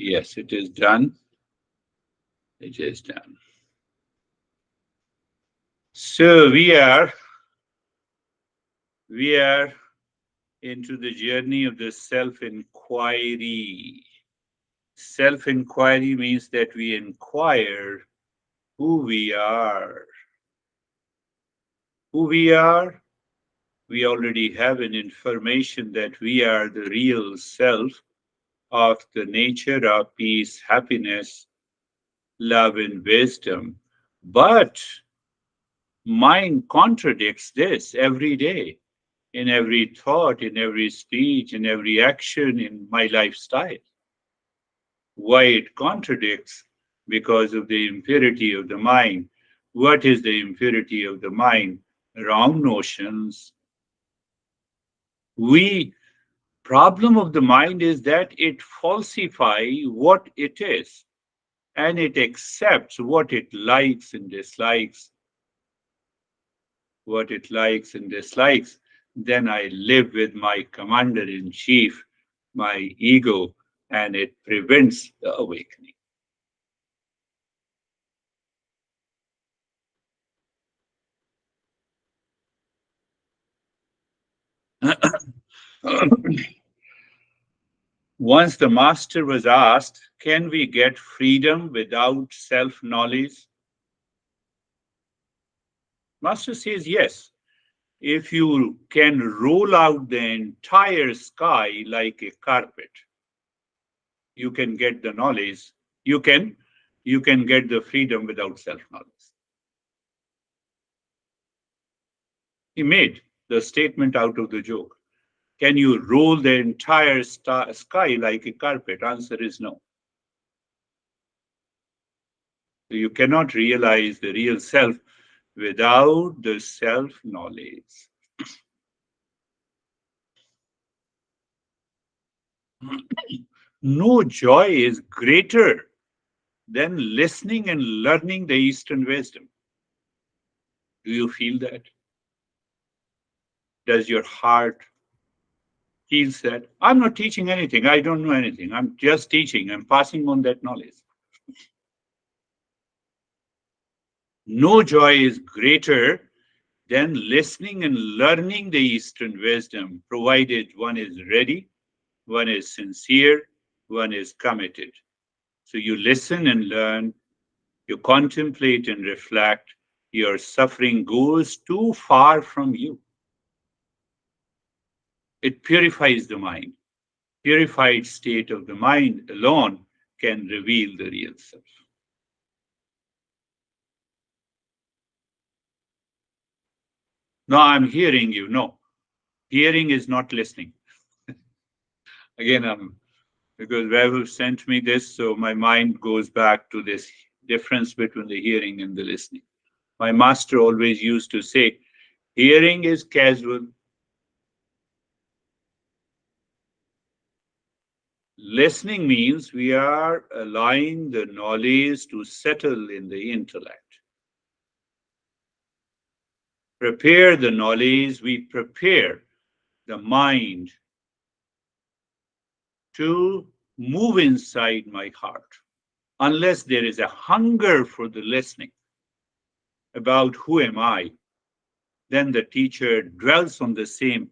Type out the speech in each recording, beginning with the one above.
Yes, it is done. It is done. So we are into the journey of the self-inquiry. Self-inquiry means that we inquire who we are. Who we are, we already have an information that we are the real self of the nature of peace, happiness, love, and wisdom. But mind contradicts this every day, in every thought, in every speech, in every action in my lifestyle. Why it contradicts? Because of the impurity of the mind. What is the impurity of the mind? Wrong notions. We problem of the mind is that it falsifies what it is, and it accepts what it likes and dislikes, what it likes and dislikes. Then I live with my commander in chief, my ego, and it prevents the awakening. Once the master was asked, can we get freedom without self knowledge? Master says yes. If you can roll out the entire sky like a carpet, you can get the knowledge. You can get the freedom without self knowledge. He made the statement out of the joke. Can you roll the entire sky like a carpet? Answer is no. So you cannot realize the real self without the self knowledge. No joy is greater than listening and learning the Eastern wisdom. Do you feel that? Does your heart feel that? I'm not teaching anything. I don't know anything. I'm just teaching. I'm passing on that knowledge. No joy is greater than listening and learning the Eastern wisdom, provided one is ready, one is sincere, one is committed. So you listen and learn, you contemplate and reflect, your suffering goes too far from you. It purifies the mind. Purified state of the mind alone can reveal the real self. No, I'm hearing you. No, hearing is not listening. Again, because Vaibhav sent me this, so my mind goes back to this difference between the hearing and the listening. My master always used to say, hearing is casual, listening means we are allowing the knowledge to settle in the intellect. Prepare the knowledge, we prepare the mind to move inside my heart. Unless there is a hunger for the listening about who am I, then the teacher dwells on the same.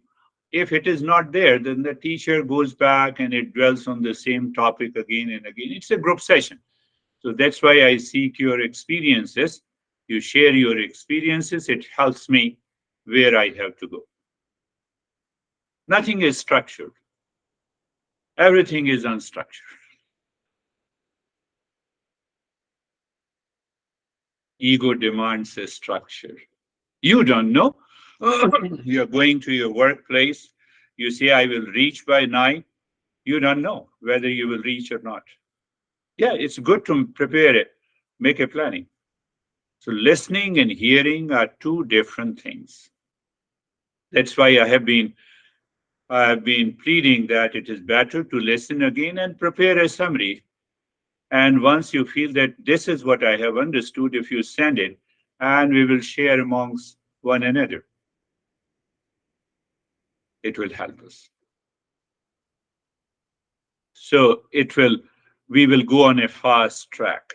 If it is not there, then the teacher goes back and it dwells on the same topic again and again. It's a group session. So that's why I seek your experiences. You share your experiences, it helps me where I have to go. Nothing is structured, everything is unstructured. Ego demands a structure. You don't know. You're going to your workplace. You say, I will reach by 9. You don't know whether you will reach or not. Yeah, it's good to prepare it, make a planning. So listening and hearing are two different things. That's why I have been pleading that it is better to listen again and prepare a summary. And once you feel that this is what I have understood, if you send it, and we will share amongst one another, it will help us. So it will we will go on a fast track.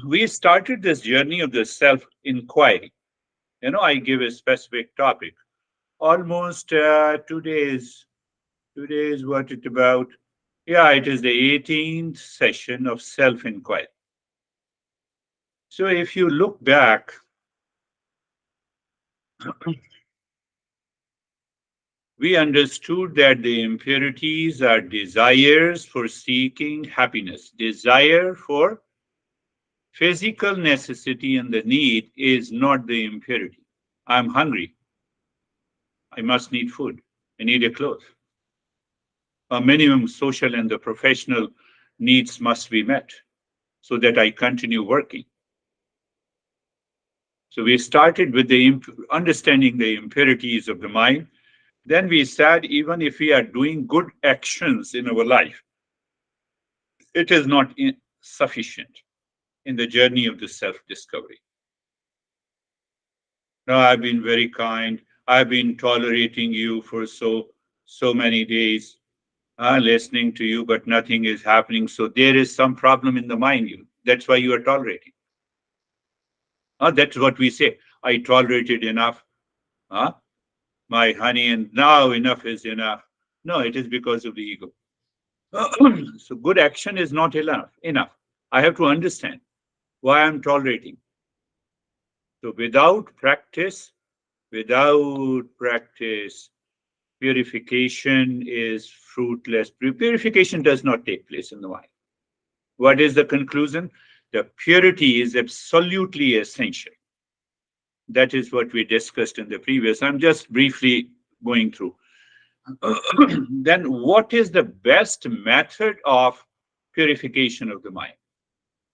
We started this journey of the self inquiry. I give a specific topic. Almost today's what it about? Yeah, it is the 18th session of self inquiry. So if you look back, we understood that the impurities are desires for seeking happiness. Desire for physical necessity and the need is not the impurity. I'm hungry. I must need food. I need a clothes. A minimum social and the professional needs must be met so that I continue working. So we started with the understanding the impurities of the mind. Then we said even if we are doing good actions in our life, it is not sufficient in the journey of the self-discovery. Now I've been very kind. I've been tolerating you for so many days, listening to you, but nothing is happening. So there is some problem in the mind. That's why you are tolerating. That's what we say. I tolerated enough. Huh? My honey, and now enough is enough. No, it is because of the ego. So good action is not enough. Enough. I have to understand why I'm tolerating. So without practice, purification is fruitless. Purification does not take place in the mind. What is the conclusion? The purity is absolutely essential. That is what we discussed in the previous. I'm just briefly going through. Then, what is the best method of purification of the mind?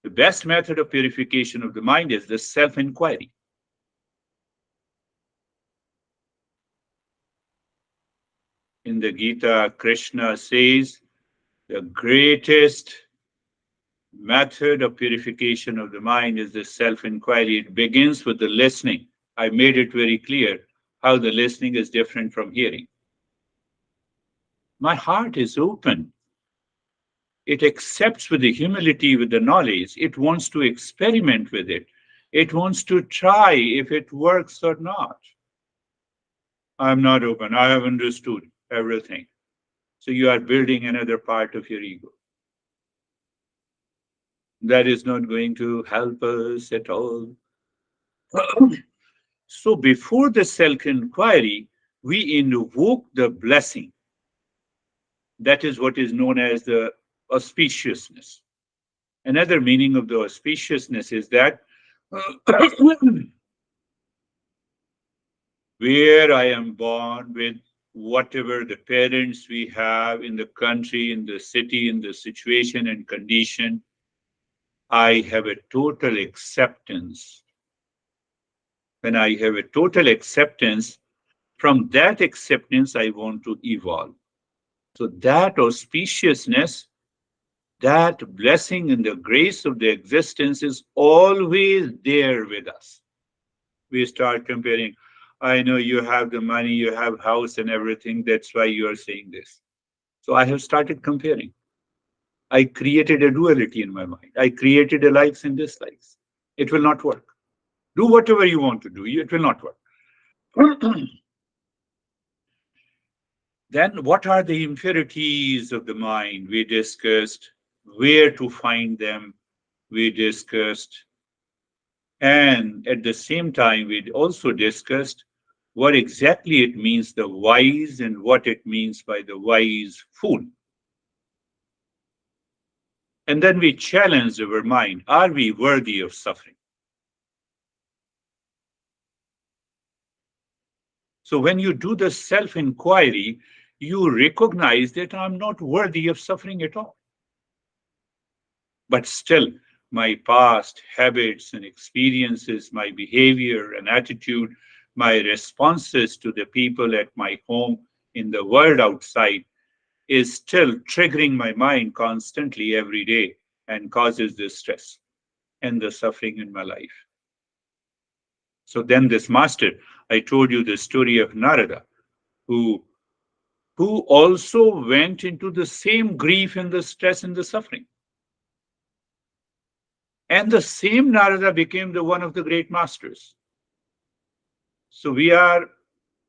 The best method of purification of the mind is the self inquiry. In the Gita, Krishna says the greatest method of purification of the mind is the self inquiry. It begins with the listening. I made it very clear how the listening is different from hearing. My heart is open. It accepts with the humility, with the knowledge. It wants to experiment with it. It wants to try if it works or not. I'm not open. I have understood everything. So you are building another part of your ego. That is not going to help us at all. So before the self inquiry, we invoke the blessing. That is what is known as the auspiciousness. Another meaning of the auspiciousness is that where I am born, with whatever the parents we have in the country, in the city, in the situation and condition, I have a total acceptance. When I have a total acceptance, from that acceptance, I want to evolve. So that auspiciousness, that blessing and the grace of the existence is always there with us. We start comparing. I know you have the money, you have house and everything. That's why you are saying this. So I have started comparing. I created a duality in my mind. I created a likes and dislikes. It will not work. Do whatever you want to do. It will not work. Then, what are the impurities of the mind? We discussed where to find them. We discussed, and at the same time, we also discussed what exactly it means the wise and what it means by the wise fool. And then we challenged our mind, are we worthy of suffering? So when you do the self inquiry, you recognize that I'm not worthy of suffering at all. But still, my past habits and experiences, my behavior and attitude, my responses to the people at my home, in the world outside, is still triggering my mind constantly every day and causes the stress and the suffering in my life. So then, this master, I told you the story of Narada, who who also went into the same grief and the stress and the suffering. And the same Narada became the one of the great masters. So we are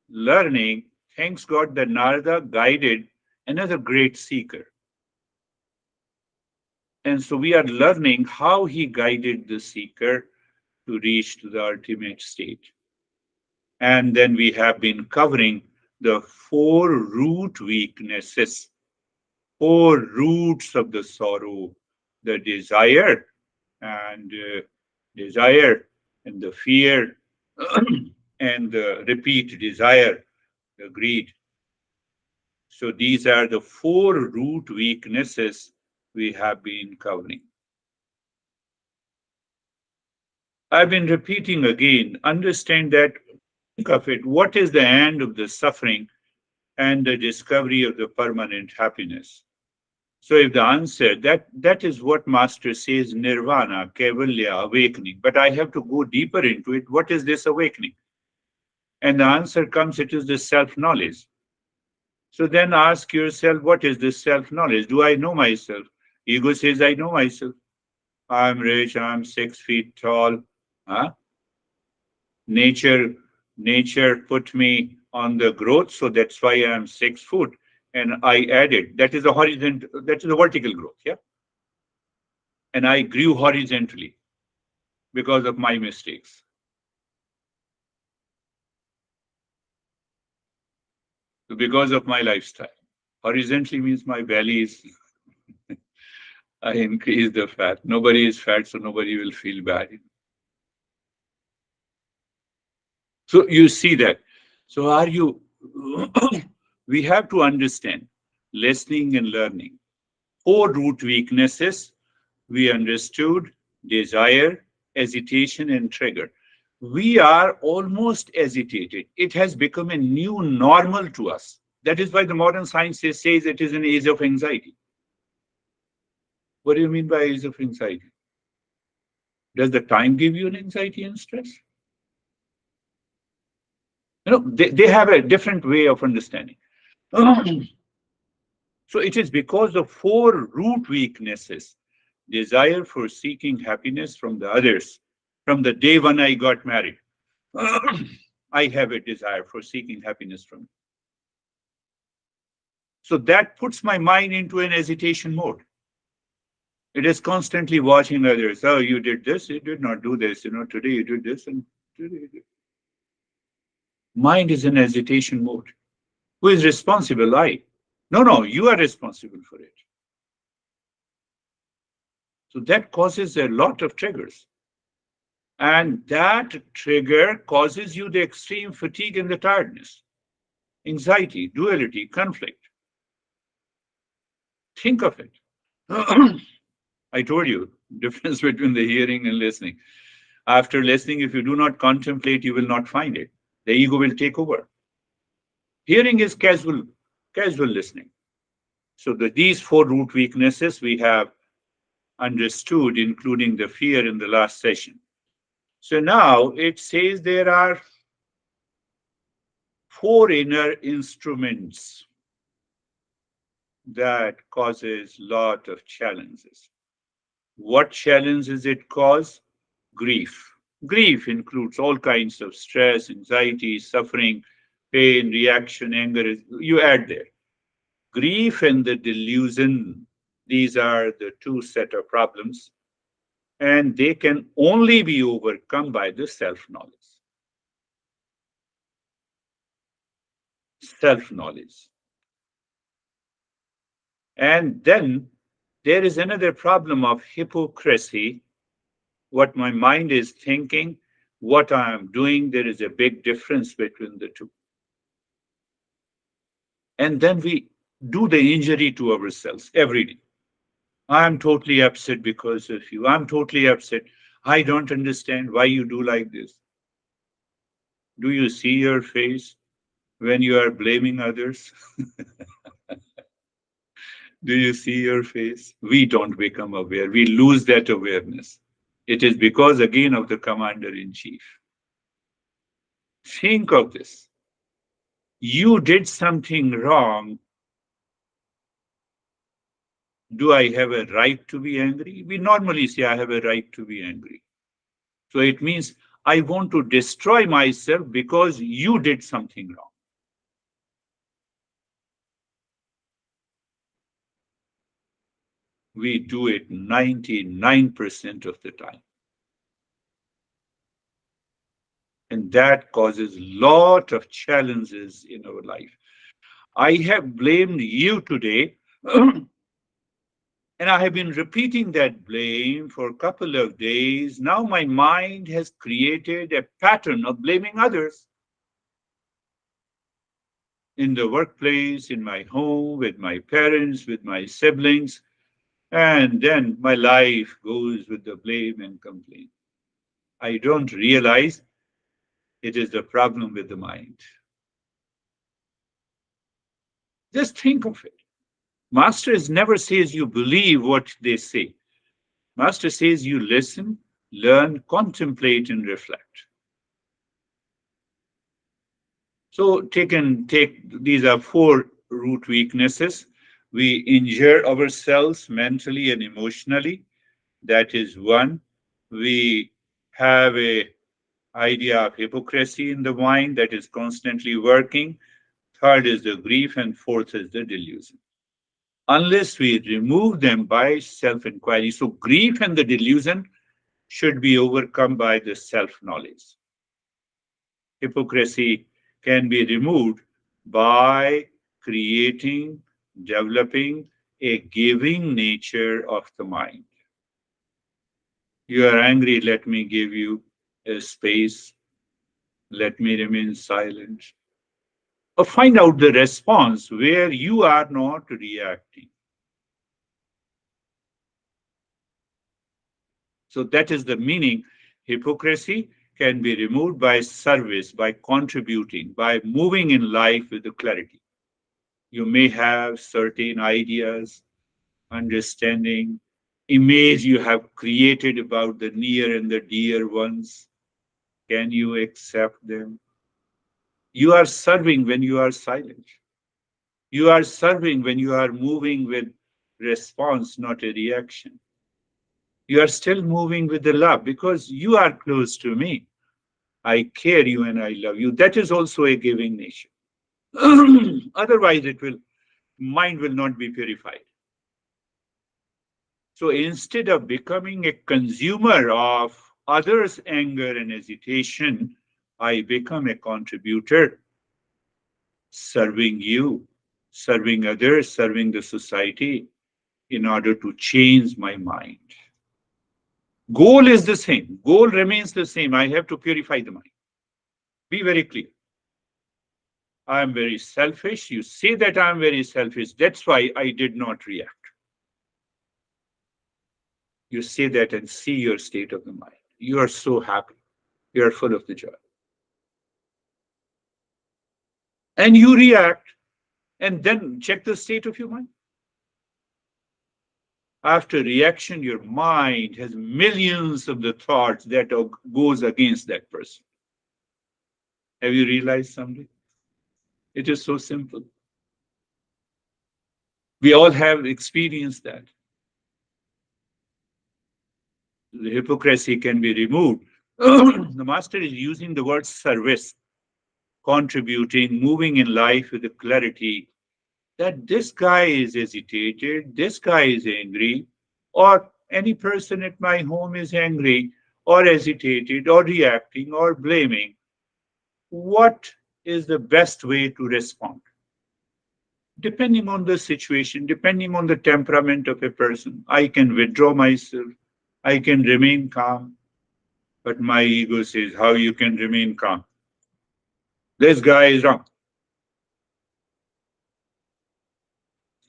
learning, thanks God, that Narada guided another great seeker. And so we are learning how he guided the seeker to reach to the ultimate state. And then we have been covering the four root weaknesses, four roots of the sorrow, the desire and desire and the fear and the repeat desire, the greed. So these are the four root weaknesses we have been covering. I've been repeating again, understand that, think of it, what is the end of the suffering and the discovery of the permanent happiness? So if the answer, that is what Master says, nirvana, kaivalya, awakening. But I have to go deeper into it. What is this awakening? And the answer comes, it is the self-knowledge. So then ask yourself, what is this self-knowledge? Do I know myself? Ego says, I know myself. I'm rich, I'm 6 feet tall. Huh? Nature, nature put me on the growth, so that's why I'm 6 foot. And I added, that is a horizontal, that is a vertical growth, yeah? And I grew horizontally because of my mistakes. Because of my lifestyle. Horizontally means my belly is, I increase the fat. Nobody is fat, so nobody will feel bad. So you see that. So are you, we have to understand listening and learning. Four root weaknesses we understood: desire, hesitation, and trigger. We are almost agitated. It has become a new normal to us. That is why the modern science says it is an age of anxiety. What do you mean by age of anxiety? Does the time give you an anxiety and stress? They have a different way of understanding. So it is because of four root weaknesses: desire for seeking happiness from the others. From the day when I got married, I have a desire for seeking happiness from. So that puts my mind into an hesitation mode. It is constantly watching others. Oh, you did this, you did not do this. Today you did this, and today you did. Mind is in hesitation mode. Who is responsible? I. No, no, you are responsible for it. So that causes a lot of triggers. And that trigger causes you the extreme fatigue and the tiredness, anxiety, duality, conflict. Think of it. I told you, difference between the hearing and listening. After listening, if you do not contemplate, you will not find it. The ego will take over. Hearing is casual listening. So these four root weaknesses we have understood, including the fear in the last session. So now it says there are four inner instruments that causes lot of challenges. What challenges it cause? Grief. Grief includes all kinds of stress, anxiety, suffering, pain, reaction, anger. You add there. Grief and the delusion, these are the two set of problems, and they can only be overcome by the self-knowledge. Self-knowledge. And then there is another problem of hypocrisy. What my mind is thinking, what I am doing, there is a big difference between the two. And then we do the injury to ourselves every day. I'm totally upset because of you. I'm totally upset. I don't understand why you do like this. Do you see your face when you are blaming others? Do you see your face? We don't become aware. We lose that awareness. It is because, again, of the commander in chief. Think of this. you did something wrong, do I have a right to be angry? We normally say, I have a right to be angry. So it means I want to destroy myself because you did something wrong. We do it 99% of the time. And that causes lot of challenges in our life. I have blamed you today, and I have been repeating that blame for a couple of days. Now my mind has created a pattern of blaming others in the workplace, in my home, with my parents, with my siblings, and then my life goes with the blame and complaint. I don't realize it is the problem with the mind. Just think of it. Masters never says you believe what they say. Master says you listen, learn, contemplate, and reflect. So take these are four root weaknesses. We injure ourselves mentally and emotionally. That is one. We have a idea of hypocrisy in the mind that is constantly working. Third is the grief, and fourth is the delusion. Unless we remove them by self inquiry. So, grief and the delusion should be overcome by the self knowledge. Hypocrisy can be removed by creating, developing a giving nature of the mind. You are angry, let me give you a space, let me remain silent. Or find out the response where you are not reacting. So that is the meaning. Hypocrisy can be removed by service, by contributing, by moving in life with the clarity. You may have certain ideas, understanding, image you have created about the near and the dear ones. Can you accept them? You are serving when you are silent. You are serving when you are moving with response, not a reaction. You are still moving with the love because you are close to me. I care you and I love you. That is also a giving nature. Otherwise, it will mind will not be purified. So instead of becoming a consumer of others' anger and agitation, I become a contributor, serving you, serving others, serving the society in order to change my mind. Goal is the same. Goal remains the same. I have to purify the mind. Be very clear. I am very selfish. You say that I am very selfish. That's why I did not react. You say that and see your state of the mind. You are so happy. You are full of the joy. And you react and then check the state of your mind. After reaction, your mind has millions of the thoughts that goes against that person. Have you realized something? It is so simple. We all have experienced that. The hypocrisy can be removed. The master is using the word service, contributing, moving in life with the clarity that this guy is agitated, this guy is angry, or any person at my home is angry, or agitated, or reacting, or blaming. What is the best way to respond? Depending on the situation, depending on the temperament of a person, I can withdraw myself, I can remain calm, but my ego says, how you can remain calm? This guy is wrong.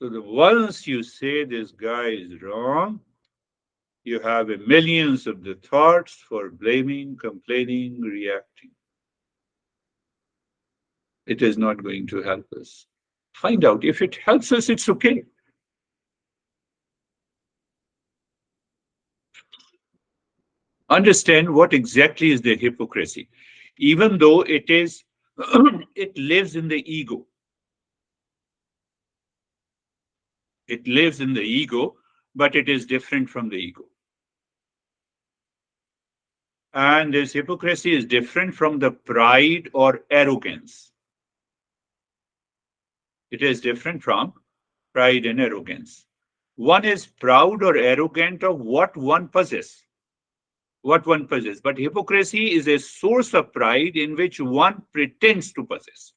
So the once you say this guy is wrong, you have a millions of the thoughts for blaming, complaining, reacting. It is not going to help us. Find out if it helps us, it's okay. Understand what exactly is the hypocrisy. Even though it is It lives in the ego. It lives in the ego, but it is different from the ego. And this hypocrisy is different from the pride or arrogance. It is different from pride and arrogance. One is proud or arrogant of what one possesses. What one possesses. But hypocrisy is a source of pride in which one pretends to possess.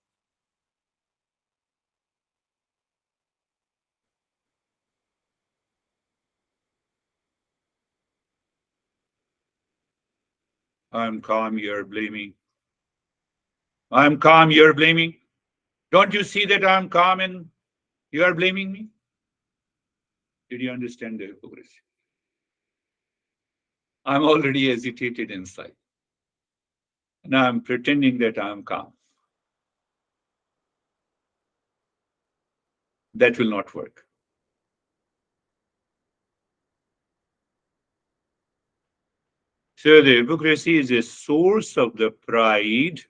I'm calm, you're blaming. I'm calm, you're blaming. Don't you see that I'm calm and you are blaming me? Did you understand the hypocrisy? I'm already agitated inside. Now I'm pretending that I'm calm. That will not work. So the hypocrisy is a source of the pride,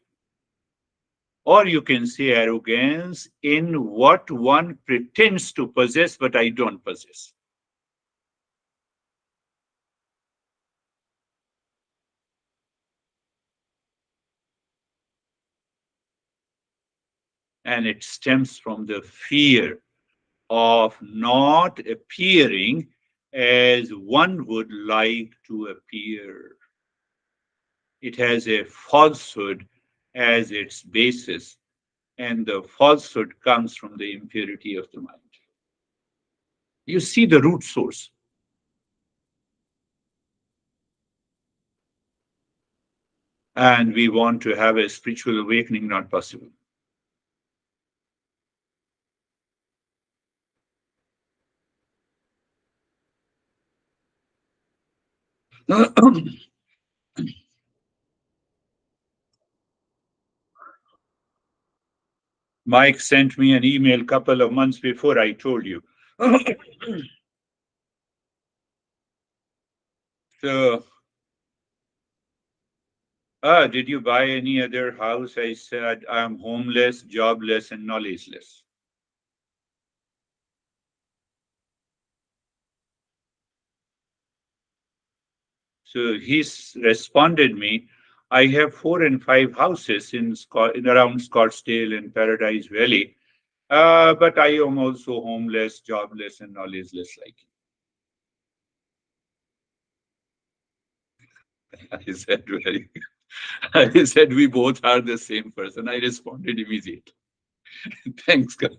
or you can say arrogance, in what one pretends to possess, but I don't possess. And it stems from the fear of not appearing as one would like to appear. It has a falsehood as its basis, and the falsehood comes from the impurity of the mind. You see the root source. And we want to have a spiritual awakening, not possible. Mike sent me an email a couple of months before I told you. So, did you buy any other house? I said, I'm homeless, jobless, and knowledgeless. So responded me, I have 4 and 5 houses in around Scottsdale and Paradise Valley, but I am also homeless, jobless, and knowledgeless like you. I said, very, I said, we both are the same person. I responded immediately. Thanks, God.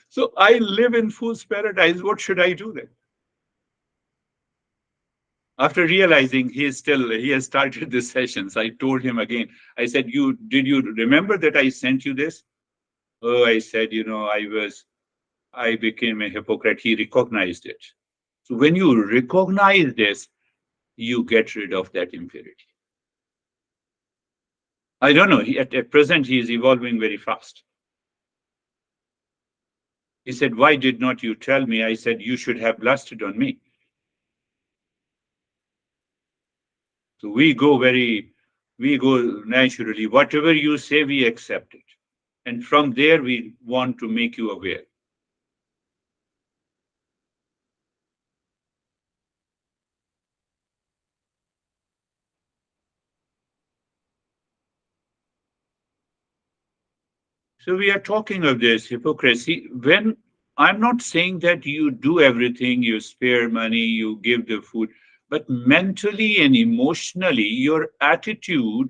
So I live in fool's paradise. What should I do then? After realizing he has started the sessions, I told him again. I said, did you remember that I sent you this? Oh, I said, I became a hypocrite. He recognized it. So when you recognize this, you get rid of that impurity. I don't know. At present, he is evolving very fast. He said, why did not you tell me? I said, you should have blasted on me. So we go naturally. Whatever you say, we accept it. And from there, we want to make you aware. So we are talking of this hypocrisy. When I'm not saying that you do everything, you spare money, you give the food, but mentally and emotionally, your attitude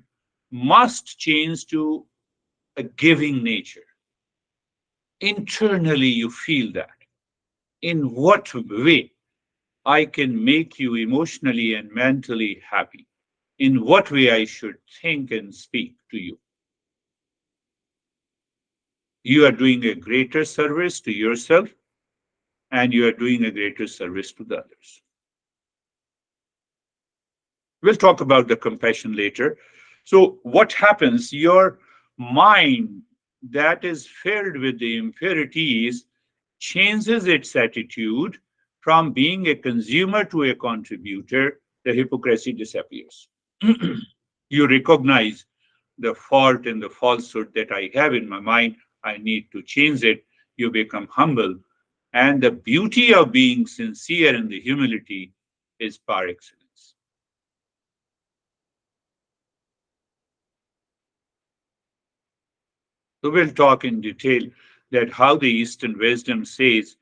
must change to a giving nature. Internally, you feel that. In what way I can make you emotionally and mentally happy? In what way I should think and speak to you? You are doing a greater service to yourself and you are doing a greater service to the others. We'll talk about the compassion later. So, what happens? Your mind that is filled with the impurities changes its attitude from being a consumer to a contributor. The hypocrisy disappears. You recognize the fault and the falsehood that I have in my mind. I need to change it. You become humble. And the beauty of being sincere and the humility is par excellence. So we'll talk in detail that how the Eastern wisdom says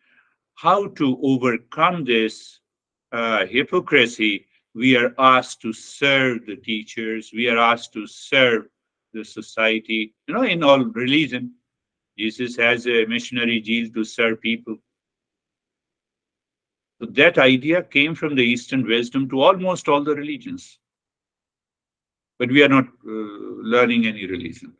how to overcome this hypocrisy. We are asked to serve the teachers. We are asked to serve the society. In all religion, Jesus has a missionary zeal to serve people. So that idea came from the Eastern wisdom to almost all the religions. But we are not learning any religion.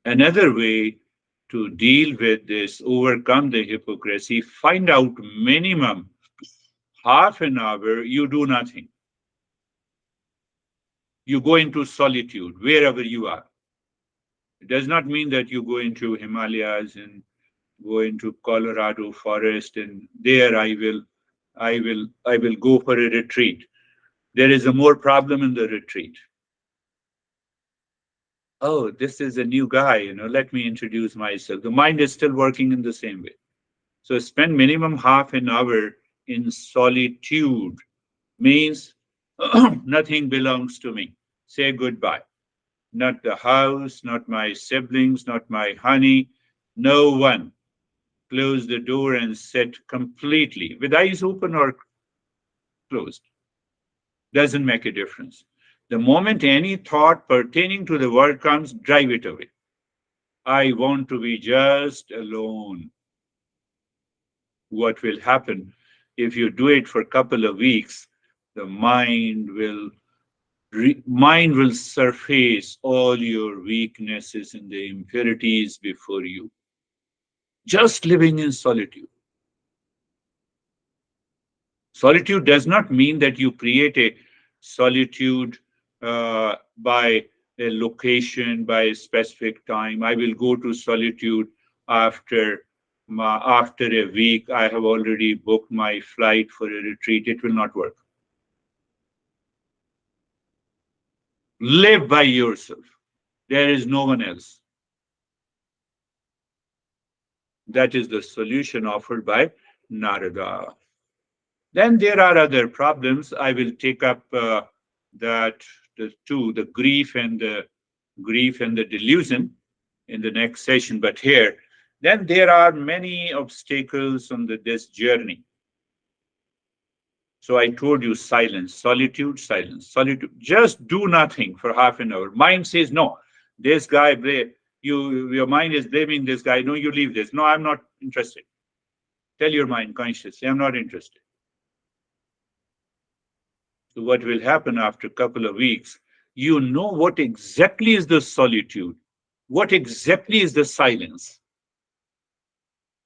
Another way to deal with this, overcome the hypocrisy, find out minimum half an hour you do nothing. You go into solitude wherever you are. It does not mean that you go into Himalayas and go into Colorado forest and there I will go for a retreat. There is a more problem in the retreat. Oh, this is a new guy, let me introduce myself. The mind is still working in the same way. So spend minimum half an hour in solitude means nothing belongs to me. Say goodbye. Not the house, not my siblings, not my honey, no one. Close the door and sit completely with eyes open or closed. Doesn't make a difference. The moment any thought pertaining to the world comes, drive it away. I want to be just alone. What will happen if you do it for a couple of weeks? The mind will surface all your weaknesses and the impurities before you. Just living in solitude. Solitude does not mean that you create a solitude by a location, by a specific time. I will go to solitude after a week. I have already booked my flight for a retreat. It will not work. Live by yourself. There is no one else. That is the solution offered by Narada. Then there are other problems. I will take up that the two, the grief and the delusion in the next session. But here, then there are many obstacles on this journey. So I told you silence, solitude, silence, solitude. Just do nothing for half an hour. Mind says, no, this guy, your mind is blaming this guy. No, you leave this. No, I'm not interested. Tell your mind consciously, I'm not interested. So what will happen after a couple of weeks? You know what exactly is the solitude, what exactly is the silence.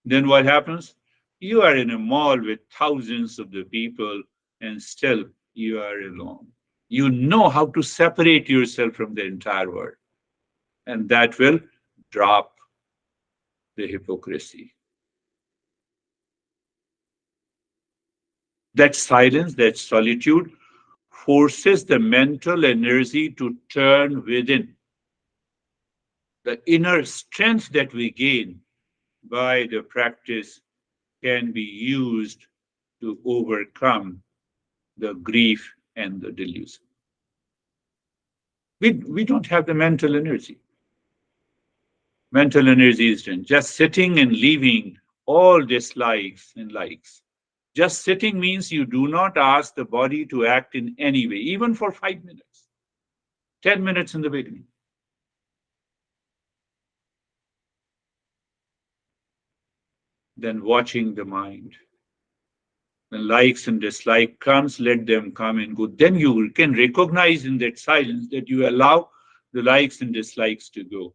Then what happens? You are in a mall with thousands of the people and still you are alone. You know how to separate yourself from the entire world. And that will drop the hypocrisy. That silence, that solitude forces the mental energy to turn within. The inner strength that we gain by the practice can be used to overcome the grief and the delusion. We don't have the mental energy. Mental energy is just sitting and leaving all dislikes and likes. Just sitting means you do not ask the body to act in any way, even for 5 minutes, 10 minutes in the beginning. Then watching the mind. When likes and dislike comes, let them come and go. Then you can recognize in that silence that you allow the likes and dislikes to go.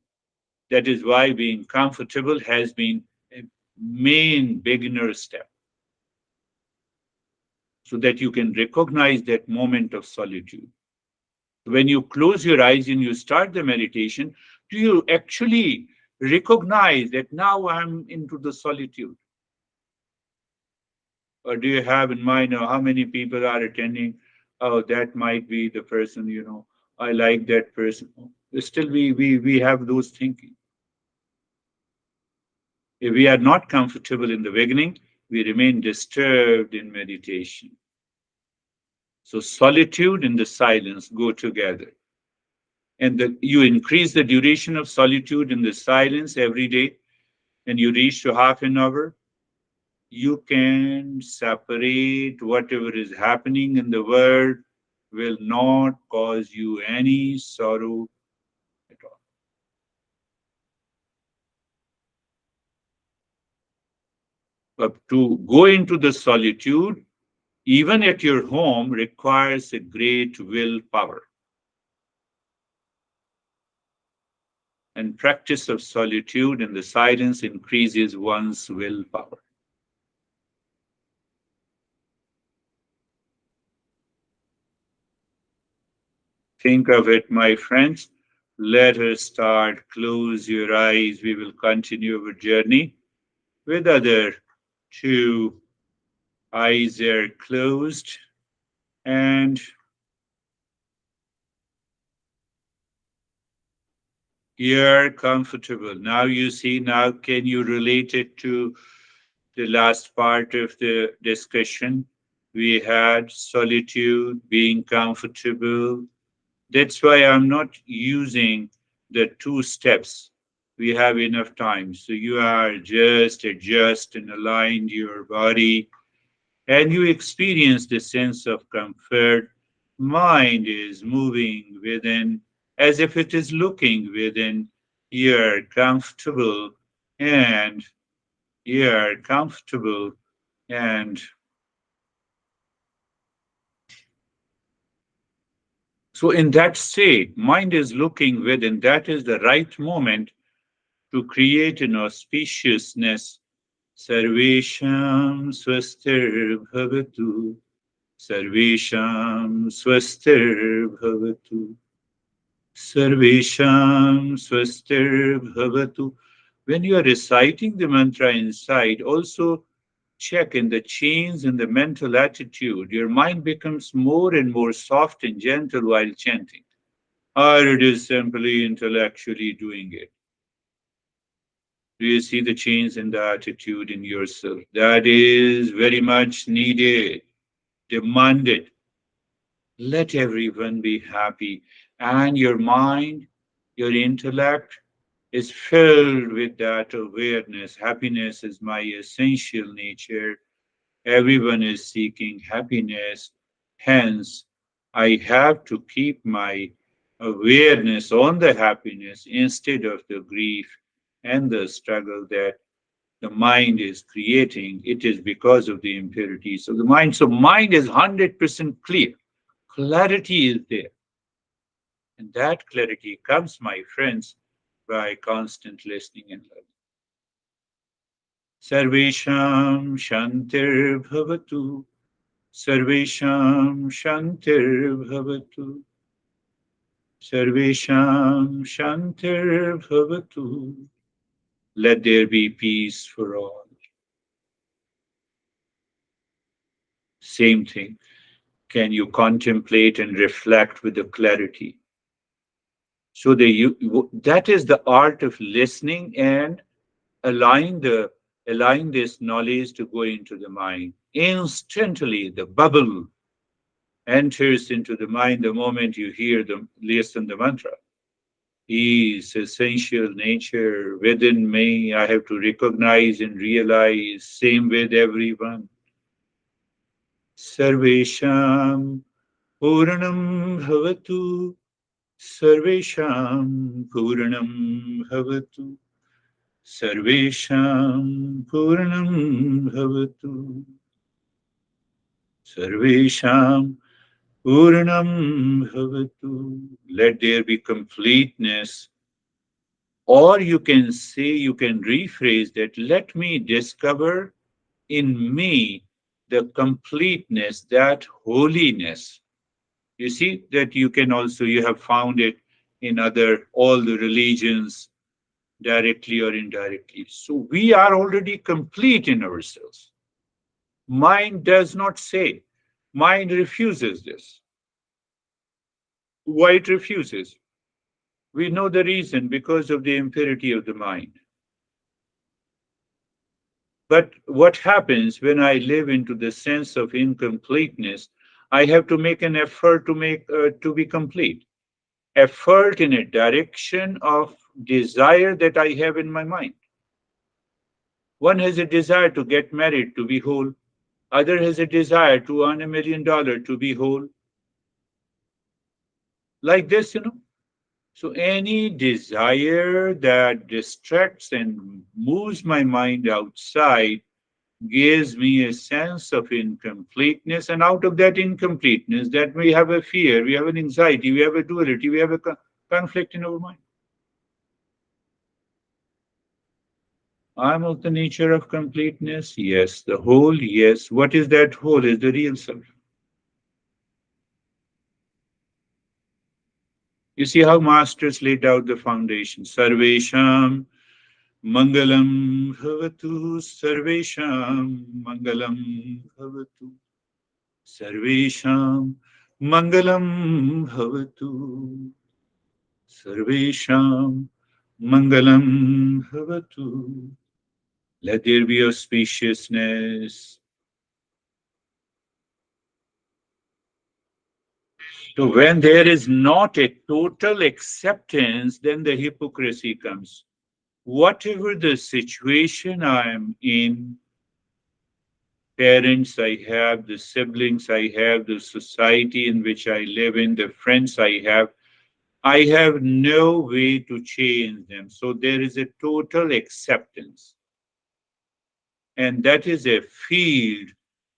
That is why being comfortable has been a main beginner step, so that you can recognize that moment of solitude. When you close your eyes and you start the meditation, do you actually recognize that now I'm into the solitude? Or do you have in mind how many people are attending? Oh, that might be the person, I like that person. Still, we have those thinking. If we are not comfortable in the beginning, we remain disturbed in meditation. So solitude and the silence go together. And you increase the duration of solitude in the silence every day, and you reach to half an hour, you can separate whatever is happening in the world will not cause you any sorrow at all. But to go into the solitude, even at your home, requires a great willpower. And practice of solitude and the silence increases one's willpower. Think of it, my friends. Let us start. Close your eyes. We will continue our journey with other two eyes are closed and you're comfortable. Now you see, now can you relate it to the last part of the discussion? We had solitude, being comfortable. That's why I'm not using the two steps. We have enough time. So you are just adjust and aligned your body and you experience the sense of comfort. Mind is moving within as if it is looking within. You're comfortable and you're comfortable and so in that state, mind is looking within. That is the right moment to create an auspiciousness. Sarvesham swastir bhavatu. Sarvesham swastir bhavatu. Sarvesham swastir bhavatu. When you are reciting the mantra inside, also check in the change in the mental attitude. Your mind becomes more and more soft and gentle while chanting. Or it is simply intellectually doing it. Do you see the change in the attitude in yourself? That is very much needed, demanded. Let everyone be happy. And your mind, your intellect is filled with that awareness. Happiness is my essential nature. Everyone is seeking happiness. Hence, I have to keep my awareness on the happiness instead of the grief and the struggle that the mind is creating. It is because of the impurities of the mind. So, mind is 100% clear. Clarity is there. And that clarity comes, my friends, by constant listening and learning. Sarvesham Shantir Bhavatu. Sarvesham Shantir Bhavatu. Sarvesham Shantir Bhavatu. Let there be peace for all. Same thing. Can you contemplate and reflect with the clarity? So that is the art of listening and allowing allowing this knowledge to go into the mind. Instantly, the bubble enters into the mind the moment you hear them listen the mantra. Is essential nature within me. I have to recognize and realize. Same with everyone. Sarvesham Puranam Bhavatu. Sarvesham Puranam Bhavatu. Sarvesham Puranam Bhavatu. Sarvesham Puranam Bhavatu. Let there be completeness. Or you can say, you can rephrase that, let me discover in me the completeness, that holiness. You see that you can also, you have found it in all the religions, directly or indirectly. So we are already complete in ourselves. Mind does not say. Mind refuses this. Why it refuses? We know the reason because of the impurity of the mind. But what happens when I live into the sense of incompleteness? I have to make an effort to be complete. Effort in a direction of desire that I have in my mind. One has a desire to get married to be whole. Other has a desire to earn $1 million to be whole. Like this. So any desire that distracts and moves my mind outside gives me a sense of incompleteness. And out of that incompleteness, that we have a fear, we have an anxiety, we have a duality, we have a conflict in our mind. I'm of the nature of completeness. Yes. The whole. Yes. What is that whole? Is the real self. You see how masters laid out the foundation. Sarvesham Mangalam Bhavatu. Sarvesham Mangalam Bhavatu. Sarvesham Mangalam Bhavatu. Sarvesham Mangalam Bhavatu. Let there be auspiciousness. So when there is not a total acceptance, then the hypocrisy comes. Whatever the situation I am in, parents I have, the siblings I have, the society in which I live in, the friends I have no way to change them. So there is a total acceptance. And that is a field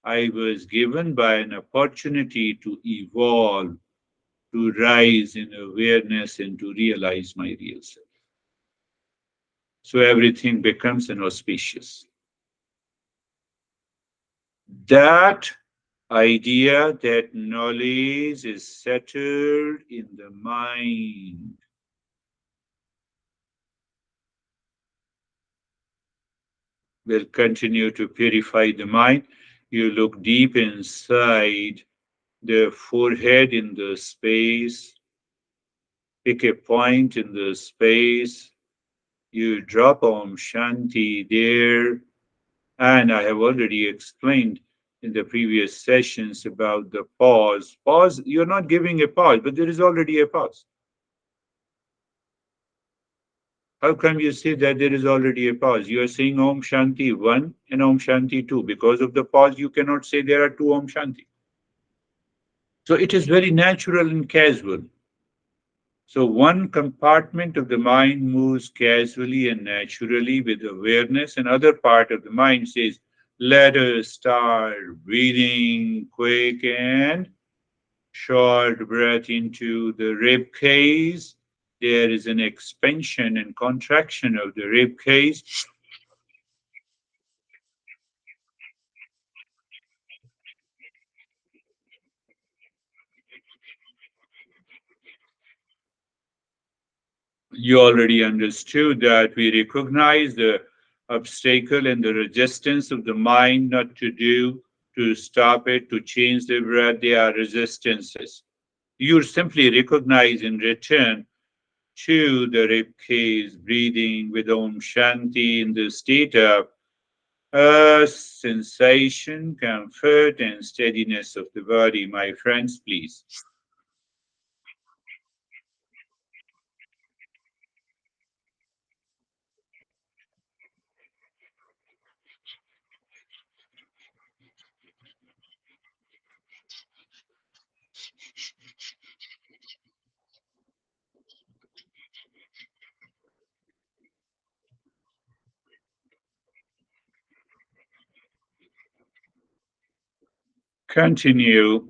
I was given by an opportunity to evolve, to rise in awareness, and to realize my real self. So everything becomes an auspicious. That idea that knowledge is settled in the mind will continue to purify the mind. You look deep inside the forehead in the space, pick a point in the space, you drop Om Shanti there. And I have already explained in the previous sessions about the pause. Pause, you're not giving a pause, but there is already a pause. How come you say that there is already a pause? You are saying Om Shanti 1 and Om Shanti 2. Because of the pause, you cannot say there are two Om Shanti. So it is very natural and casual. So one compartment of the mind moves casually and naturally with awareness, and other part of the mind says, let us start breathing quick and short breath into the rib cage. There is an expansion and contraction of the rib cage. You already understood that we recognize the obstacle and the resistance of the mind not to do, to stop it, to change the breath. They are resistances. You simply recognize in return to the rib cage, breathing with Om Shanti in the state of sensation, comfort, and steadiness of the body. My friends, please. Continue.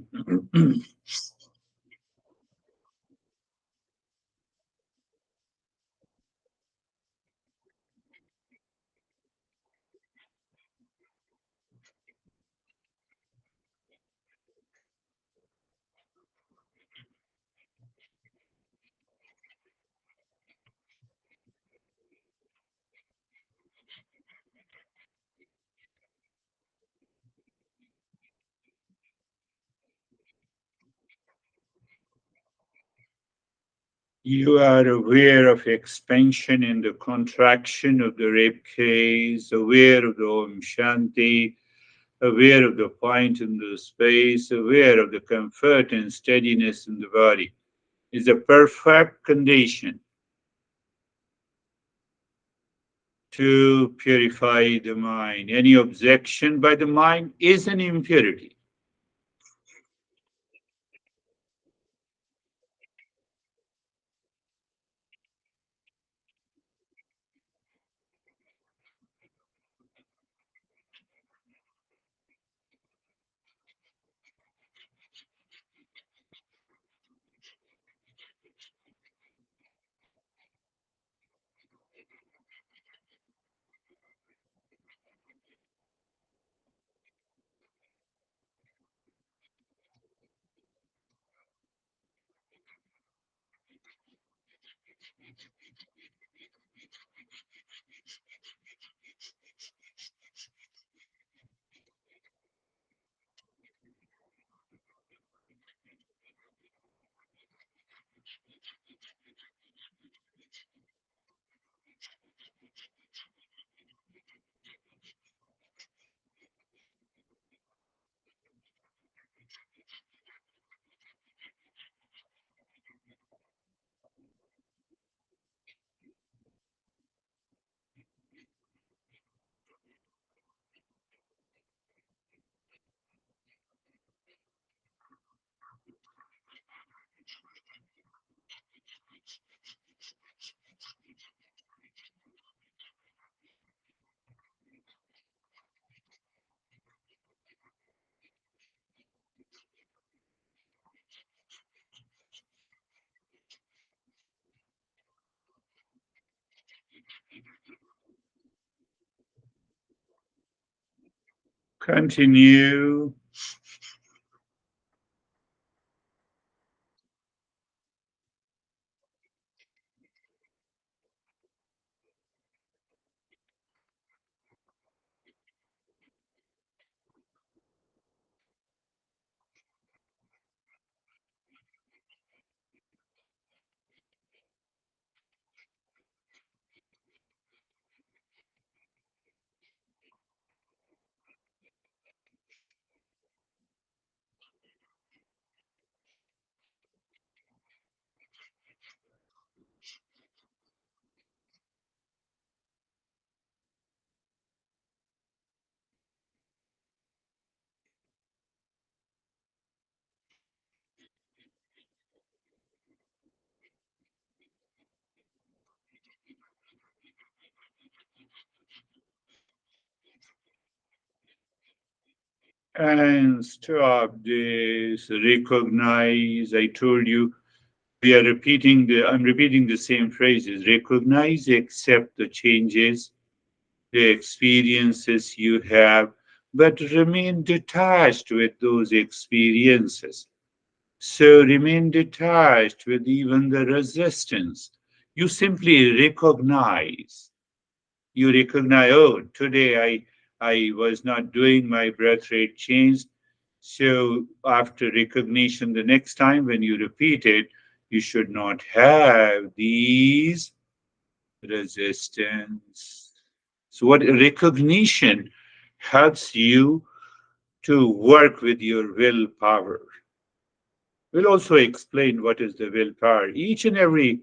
You are aware of expansion and the contraction of the rib cage, aware of the Om Shanti, aware of the point in the space, aware of the comfort and steadiness in the body. Is a perfect condition to purify the mind. Any objection by the mind is an impurity. Continue. And stop this. Recognize. I told you I'm repeating the same phrases. Recognize, accept the changes, the experiences you have, but remain detached with those experiences. So remain detached with even the resistance. You simply recognize. You recognize, oh, today I was not doing my breath rate change. So after recognition, the next time when you repeat it, you should not have these resistance. So what recognition helps you to work with your willpower. We'll also explain what is the willpower. Each and every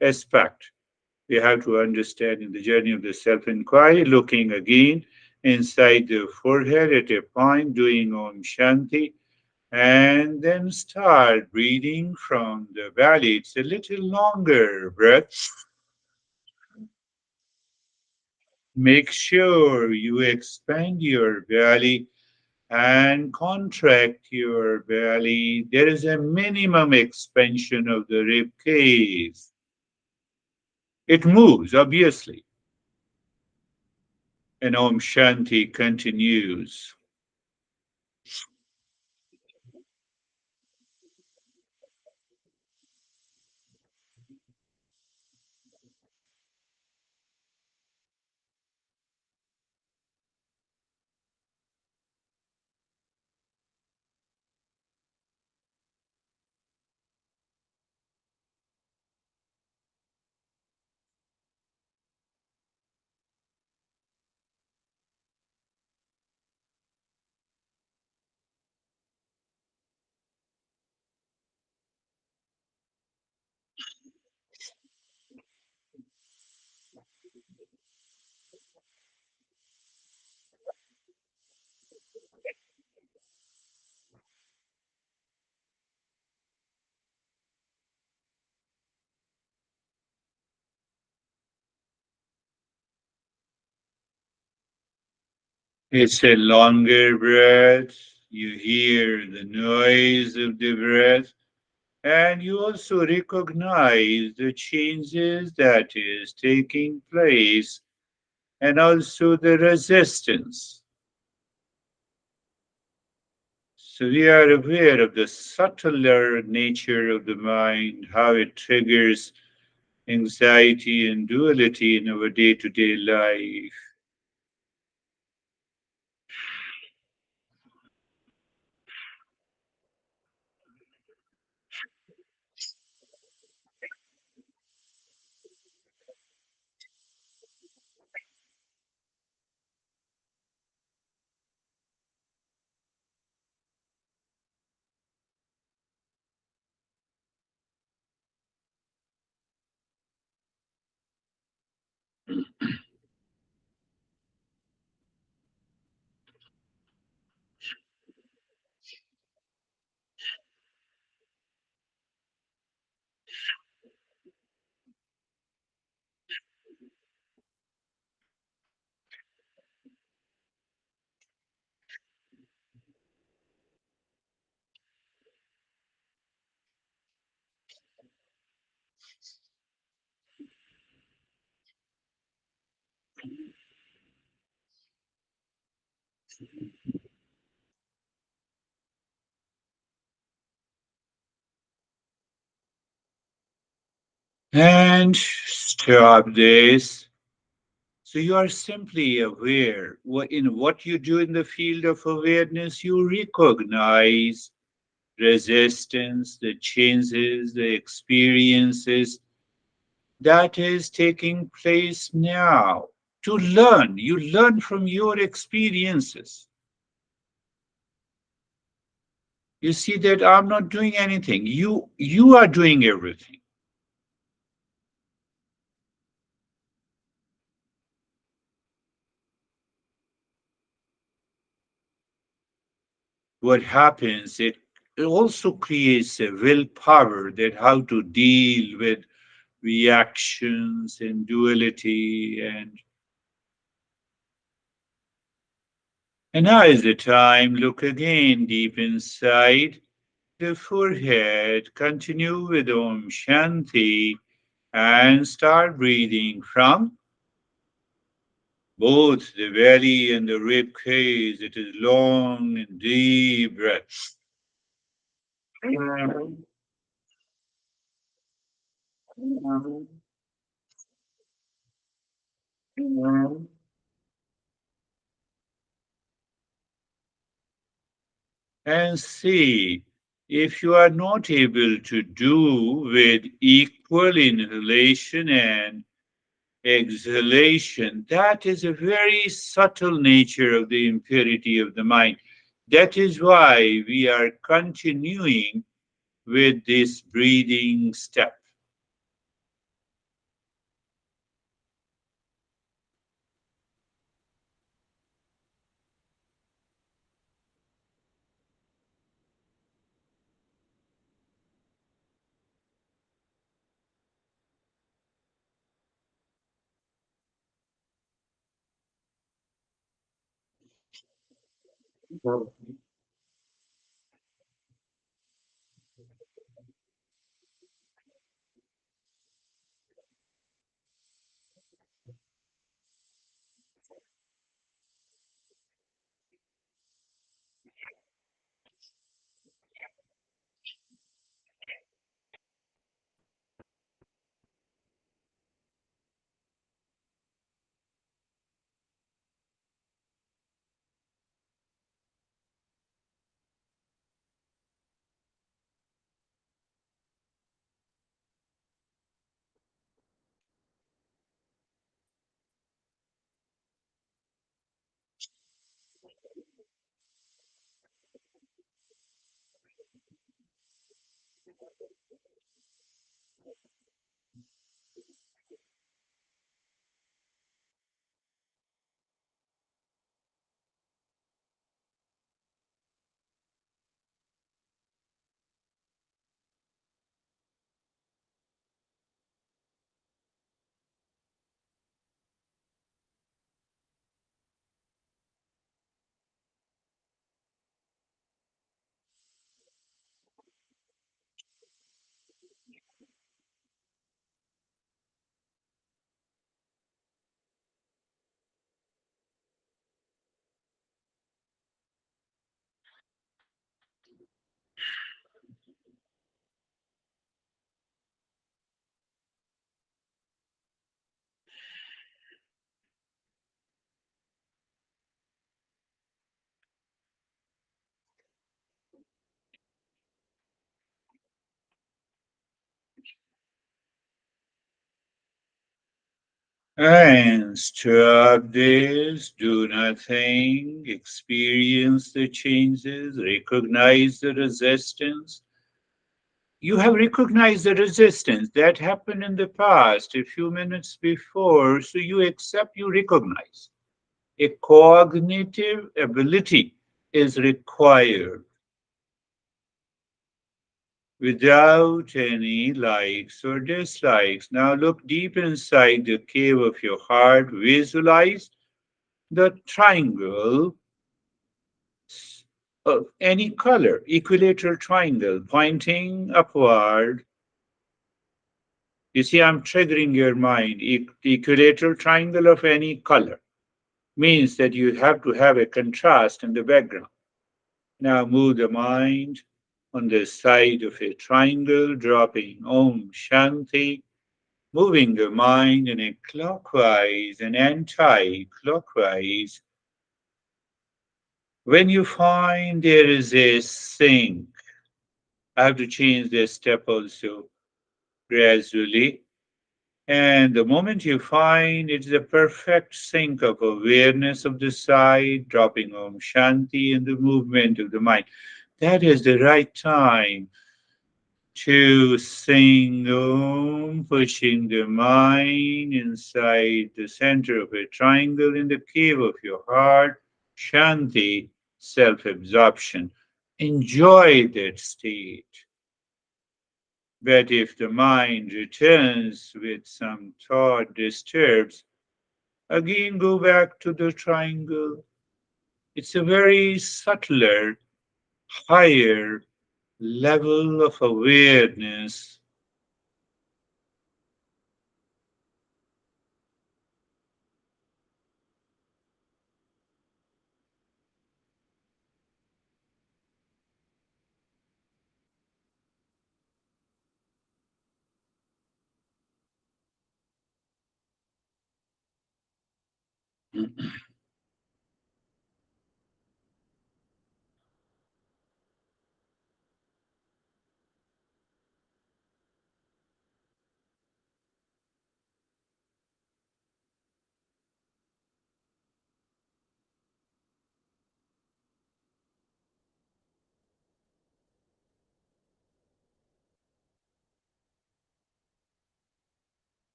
aspect we have to understand in the journey of the self inquiry, looking again inside the forehead at a point, doing Om Shanti, and then start breathing from the belly. It's a little longer breath. Make sure you expand your belly and contract your belly. There is a minimum expansion of the rib cage. It moves, obviously. And Om Shanti continues. It's a longer breath. You hear the noise of the breath, and you also recognize the changes that is taking place and also the resistance. So we are aware of the subtler nature of the mind, how it triggers anxiety and duality in our day to day life. And stop this. So you are simply aware. In what you do in the field of awareness, you recognize resistance, the changes, the experiences that is taking place now. To learn, you learn from your experiences. You see that I'm not doing anything. You are doing everything. What happens, it also creates a willpower that how to deal with reactions and duality and now is the time. Look again deep inside the forehead. Continue with Om Shanti and start breathing from both the belly and the rib cage. It is long and deep breaths. And see if you are not able to do with equal inhalation and exhalation. That is a very subtle nature of the impurity of the mind. That is why we are continuing with this breathing step. And stop this, do nothing, experience the changes, recognize the resistance. You have recognized the resistance that happened in the past, a few minutes before, so you accept, you recognize. A cognitive ability is required without any likes or dislikes. Now look deep inside the cave of your heart, visualize the triangle of any color, equilateral triangle pointing upward. You see, I'm triggering your mind. Equilateral triangle of any color means that you have to have a contrast in the background. Now move the mind on the side of a triangle, dropping Om Shanti, moving the mind in a clockwise and anti clockwise. When you find there is a sync, I have to change the step also gradually. And the moment you find it's a perfect sync of awareness of the side, dropping Om Shanti and the movement of the mind, that is the right time to sing Om, pushing the mind inside the center of a triangle in the cave of your heart, Shanti, self absorption. Enjoy that state. But if the mind returns with some thought disturbs, again go back to the triangle. It's a very subtler, higher level of awareness.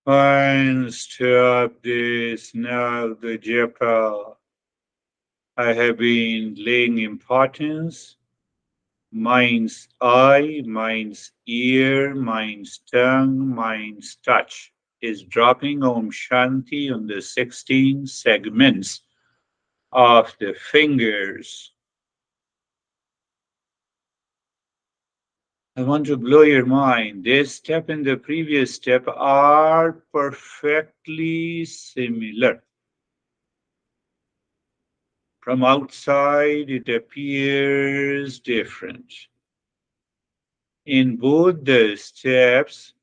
Fine, stop this now, the japa. I have been laying importance, mind's eye, mind's ear, mind's tongue, mind's touch is dropping Om Shanti on the 16 segments of the fingers. I want to blow your mind. This step and the previous step are perfectly similar. From outside, it appears different. In both the steps,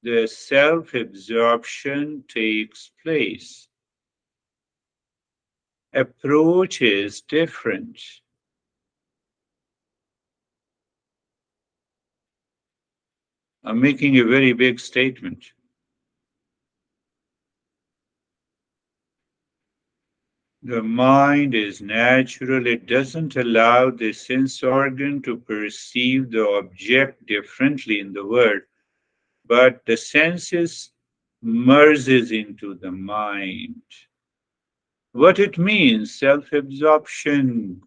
the self absorption takes place. Approach is different. I'm making a very big statement. The mind is natural, it doesn't allow the sense organ to perceive the object differently in the world, but the senses merges into the mind. What it means, self absorption.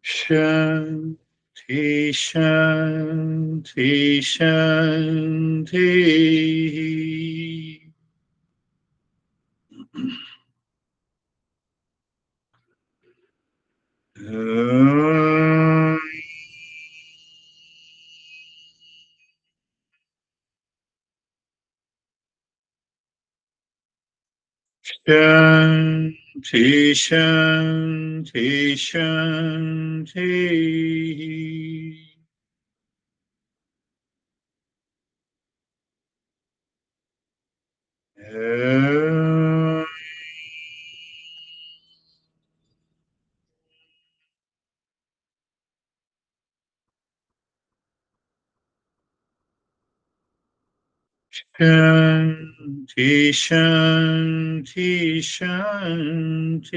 Shanti, Shanti, Shanti. Om. Shanti, Shanti, Shanti. Om. Shanti, Shanti, Shanti.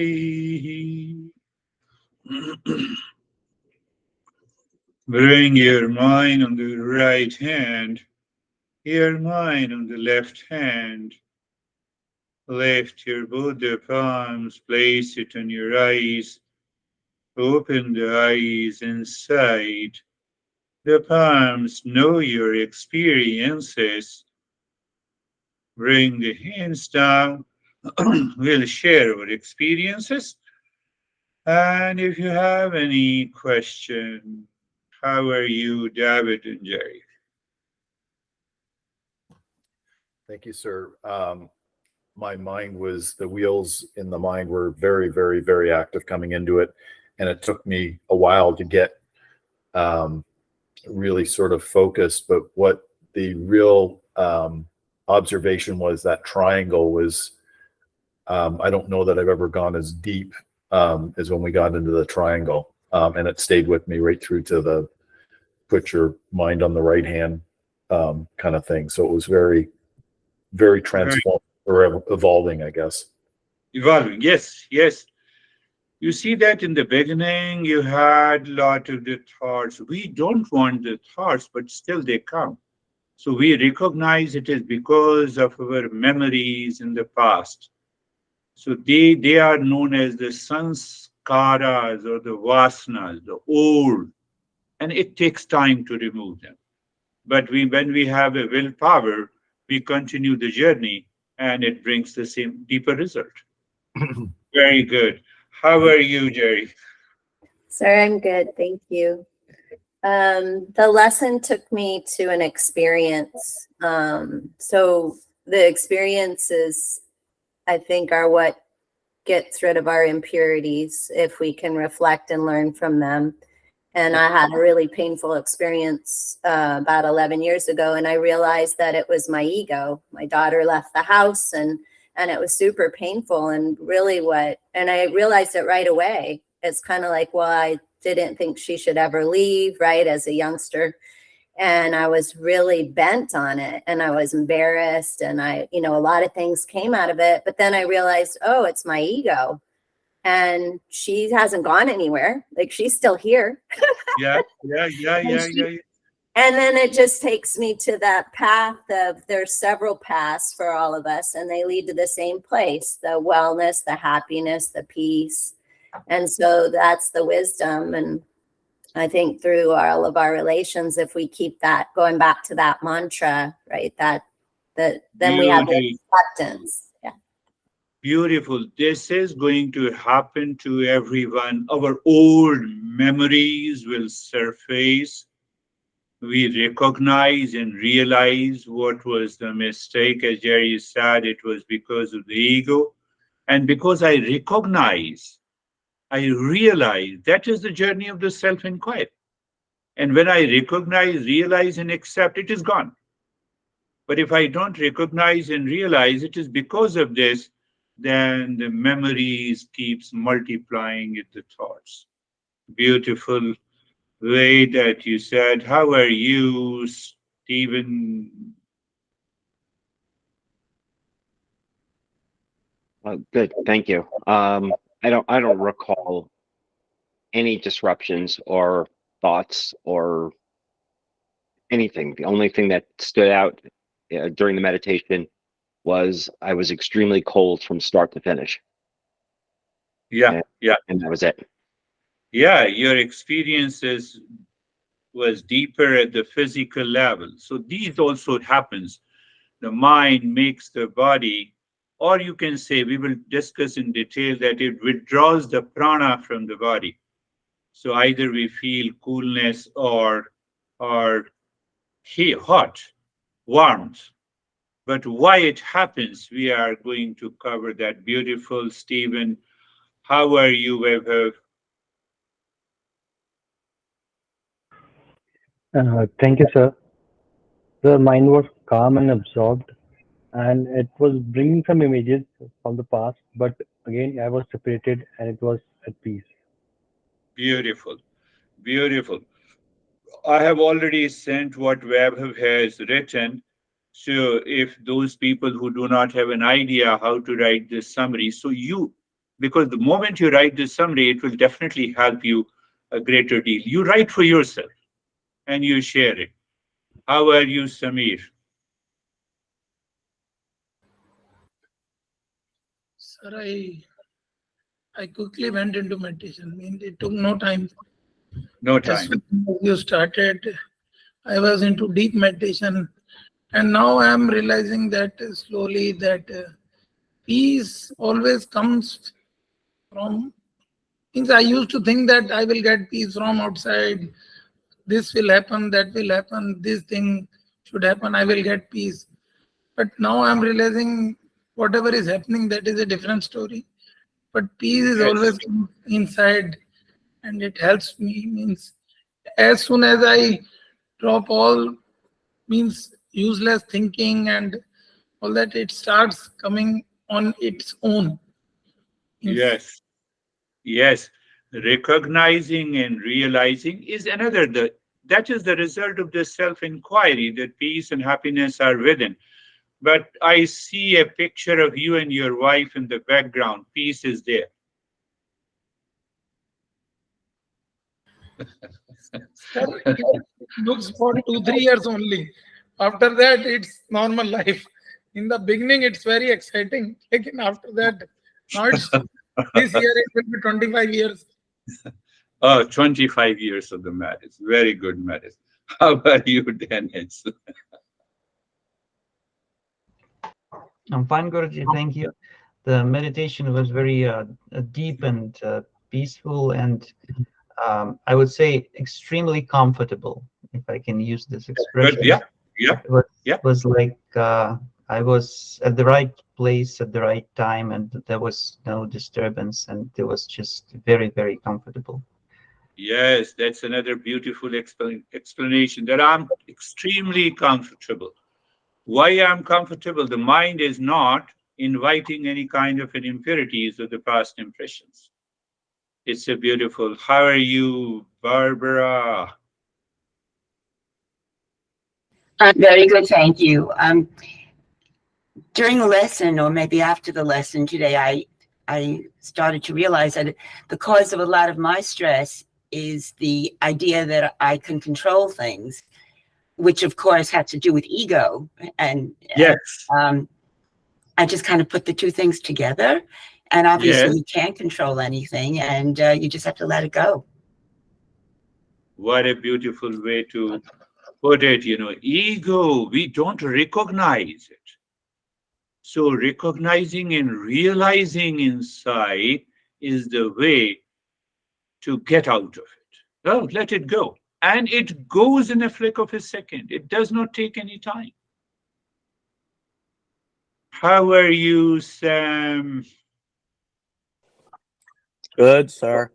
Bring your mind on the right hand, your mind on the left hand. Lift your Buddha palms, place it on your eyes. Open the eyes inside. The palms know your experiences. Bring the hands down. We'll share our experiences. And if you have any question, how are you, David and Jerry? Thank you, sir. My mind was, the wheels in the mind were very, very, very active coming into it. And it took me a while to get really sort of focused. But what the real observation was, that triangle was, I don't know that I've ever gone as deep as when we got into the triangle. And it stayed with me right through to the put your mind on the right hand kind of thing. So it was very, very Right. transformative or evolving, I guess. Evolving, yes, yes. You see that in the beginning, you had a lot of the thoughts. We don't want the thoughts, but still they come. So we recognize it is because of our memories in the past. So they are known as the sanskaras or the vasanas, the old, and it takes time to remove them. But when we have a willpower, we continue the journey and it brings the same deeper result. Very good. How are you, Jerry? Sir, I'm good. Thank you. The lesson took me to an experience. So the experiences, I think, are what gets rid of our impurities if we can reflect and learn from them. And I had a really painful experience about 11 years ago, and I realized that it was my ego. My daughter left the house, and it was super painful. And really, and I realized it right away. It's kind of like, well, I didn't think she should ever leave, right, as a youngster. And I was really bent on it, and I was embarrassed, and a lot of things came out of it. But then I realized, oh, it's my ego. And she hasn't gone anywhere. Like, she's still here. Yeah, yeah, yeah, yeah, yeah, yeah. And then it just takes me to that path of, there's several paths for all of us, and they lead to the same place, the wellness, the happiness, the peace. And so that's the wisdom. And I think through all of our relations, if we keep that going back to that mantra, right, that then we have the acceptance. Yeah. Beautiful. This is going to happen to everyone. Our old memories will surface. We recognize and realize what was the mistake. As Jerry said, it was because of the ego. And because I recognize, I realize that is the journey of the self inquiry. And when I recognize, realize, and accept, it is gone. But if I don't recognize and realize it is because of this, then the memories keeps multiplying with the thoughts. Beautiful way that you said. How are you, Stephen? Good, thank you. I don't recall any disruptions or thoughts or anything. The only thing that stood out during the meditation was I was extremely cold from start to finish. Yeah, yeah, And that was it. yeah. Your experiences was deeper at the physical level. So these also happens. The mind makes the body, or you can say, we will discuss in detail that it withdraws the prana from the body. So either we feel coolness or hot, warmth. But why it happens, we are going to cover that. Beautiful, Stephen. How are you, Webber? Thank you, sir. The mind was calm and absorbed, and it was bringing some images from the past, but again, I was separated and it was at peace. Beautiful, beautiful. I have already sent what Webber has written. So if those people who do not have an idea how to write this summary, so you, because the moment you write this summary, it will definitely help you a greater deal. You write for yourself and you share it. How are you, Samir? Sir, I quickly went into meditation. I mean, it took no time. No As time. soon as you started, I was into deep meditation, and now I am realizing that slowly that peace always comes from. Means I used to think that I will get peace from outside. This will happen, that will happen, this thing should happen, I will get peace. But now I'm realizing whatever is happening, that is a different story. But peace is Yes. always inside, and it helps me. Means as soon as I drop all means useless thinking and all that, it starts coming on its own. Means Yes. Yes. Recognizing and realizing is another that is the result of the self-inquiry that peace and happiness are within. But I see a picture of you and your wife in the background. Peace is there. sir, it looks for 2 3 years only. After that, it's normal life. In the beginning, it's very exciting. Like after that, now it's this year it will be 25 years. Oh, 25 years of the marriage. Very good marriage. How about you, Dennis? I'm fine, Guruji. Thank you. The meditation was very deep and peaceful, and I would say extremely comfortable, if I can use this Good. expression. Yeah. Yeah. It was, Yeah. was like I was at the right place at the right time, and there was no disturbance, and it was just very, very comfortable. Yes, that's another beautiful explanation that I'm extremely comfortable. Why I'm comfortable? The mind is not inviting any kind of an impurities of the past impressions. It's a beautiful. How are you, Barbara? Very good, thank you. During the lesson, or maybe after the lesson today, I started to realize that the cause of a lot of my stress is the idea that I can control things, which of course has to do with ego. And Yes. I just kind of put the two things together. And obviously Yes. you can't control anything, and you just have to let it go. What a beautiful way to put it. Ego, we don't recognize it. So recognizing and realizing inside is the way to get out of it. Oh, let it go. And it goes in a flick of a second. It does not take any time. How are you, Sam? Good, sir.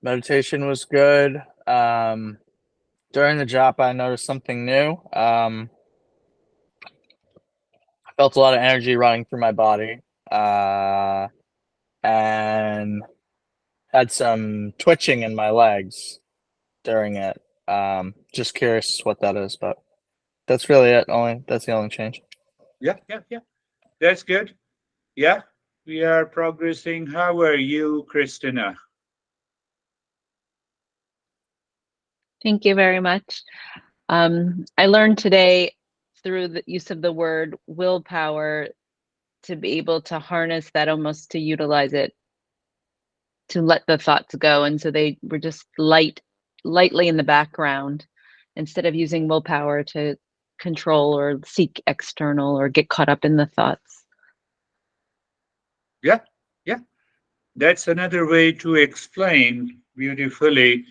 Meditation was good. During the japa, I noticed something new. I felt a lot of energy running through my body, and had some twitching in my legs during it. Just curious what that is, but that's really it. That's the only change. Yeah, yeah, yeah. That's good. Yeah, we are progressing. How are you, Christina? Thank you very much. I learned today through the use of the word willpower to be able to harness that, almost to utilize it, to let the thoughts go. And so they were just lightly in the background, instead of using willpower to control or seek external or get caught up in the thoughts. Yeah, yeah. That's another way to explain beautifully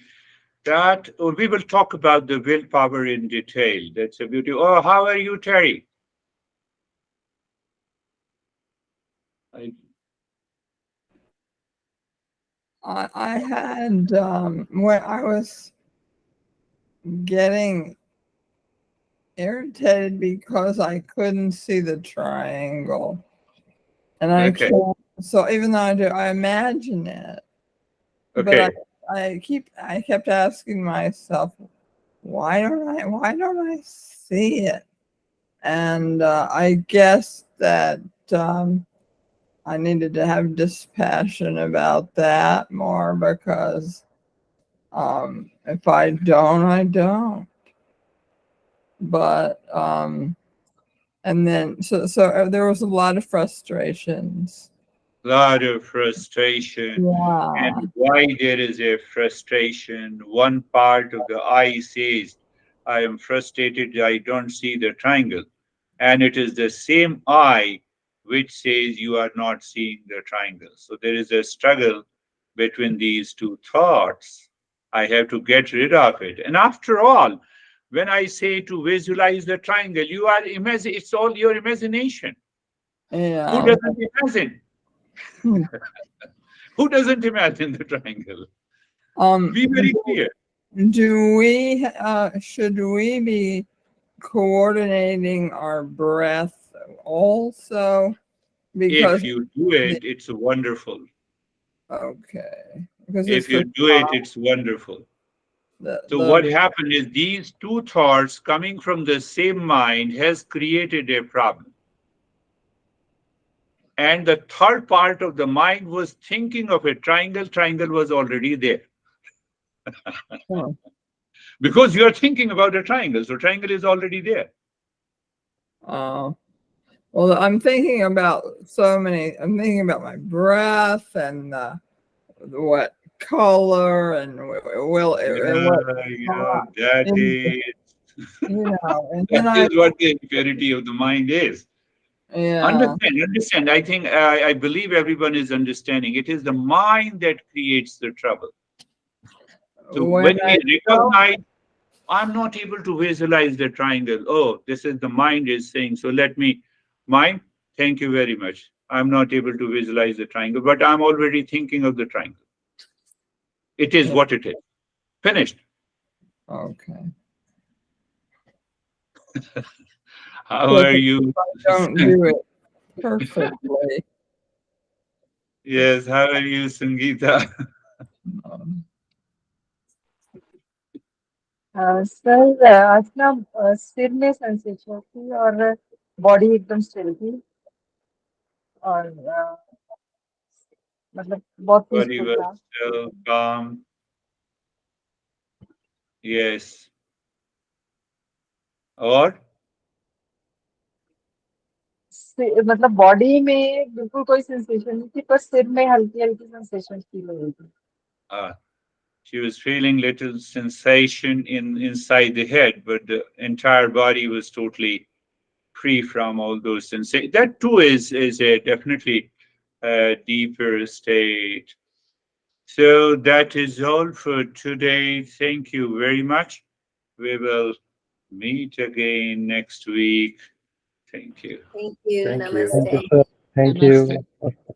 that, or we will talk about the willpower in detail. That's a beauty. Oh, how are you, Terry? I had when I was getting irritated because I couldn't see the triangle, and I Okay. can't, so even though I imagine it, but Okay. I kept asking myself, why don't I see it? And I guess that I needed to have dispassion about that more, because if I don't, I don't. But and then so there was a lot of frustrations. Lot of frustration. Yeah. And why there is a frustration? One part of the eye says, I am frustrated, I don't see the triangle. And it is the same eye which says you are not seeing the triangle. So there is a struggle between these two thoughts. I have to get rid of it. And after all, when I say to visualize the triangle, you are imagine, it's all your imagination. Yeah. Who doesn't imagine? Hmm. Who doesn't imagine the triangle? Be very clear. Do we should we be coordinating our breath also? Because If you do it, it's wonderful. okay, because If you do it, it's wonderful. So what happened is these two thoughts coming from the same mind has created a problem. And the third part of the mind was thinking of a triangle. Triangle was already there. Because you are thinking about a triangle. So triangle is already there. Well, I'm thinking about I'm thinking about my breath and what color and That is. and then That is what the impurity of the mind is. Understand. I think, I believe everyone is understanding. It is the mind that creates the trouble. So when we recognize, I'm not able to visualize the triangle. Oh, this is the mind is saying, so let me, mind, thank you very much. I'm not able to visualize the triangle, but I'm already thinking of the triangle. It is what it is. Finished. Okay. How are you? I don't do it perfectly. Yes, how are you, Sangeeta? Sir आज ना सिर में sensation थी और body एकदम still थी और मतलब बहुत Body पीसफुल was था still calm. Yes. Or? मतलब बॉडी में बिल्कुल कोई सेंसेशन नहीं थी पर सिर में हल्की हल्की सेंसेशन फील हो रही थी She was feeling little sensation inside the head, but the entire body was totally free from all those sensations. That too is a definitely a deeper state. So that is all for today. Thank you very much. We will meet again next week. Thank you. Thank you. Thank you. Namaste. Thank you, sir. Thank you.